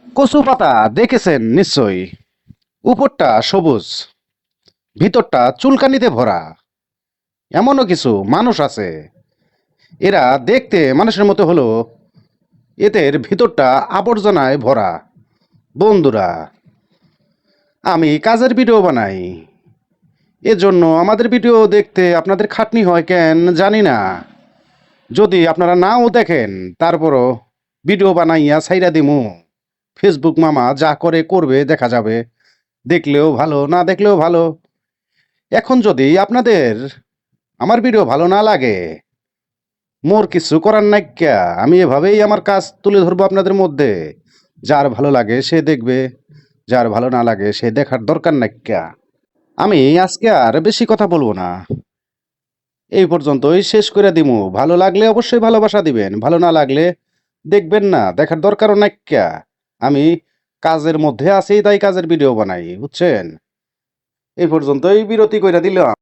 কচু পাতা দেখেছেন নিশ্চয়ই। উপরটা সবুজ, ভিতরটা চুলকানিতে ভরা। এমনও কিছু মানুষ আছে, এরা দেখতে মানুষের মতো হলো, এদের ভিতরটা আবর্জনায় ভরা। বন্ধুরা, আমি কাজের ভিডিও বানাই, এজন্য আমাদের ভিডিও দেখতে আপনাদের খাটনি হয় কেন জানি না। যদি আপনারা নাও দেখেন, তারপরও ভিডিও বানাইয়া ছাইরা দিমু। ফেসবুক মামা যা করে করবে, দেখা যাবে। দেখলেও ভালো, না দেখলেও ভালো। এখন যদি আপনাদের আমার ভিডিও ভালো না লাগে, মোর কিছু করার নাই ক্যা, আমি এভাবেই আমার কাজ তুলে ধরবো আপনাদের মধ্যে। যার ভালো লাগে সে দেখবে, যার ভালো না লাগে সে দেখার দরকার নাই ক্যা। আমি আজকে আর বেশি কথা বলবো না, এই পর্যন্তই শেষ করে দিমু। ভালো লাগলে অবশ্যই ভালোবাসা দিবেন, ভালো না লাগলে দেখবেন না, দেখার দরকারও নাই ক্যা। আমি কাজের মধ্যে আছি, তাই কাজের ভিডিও বানাই, বুঝছেন। এই পর্যন্তই বিরতি কইরা দিলাম।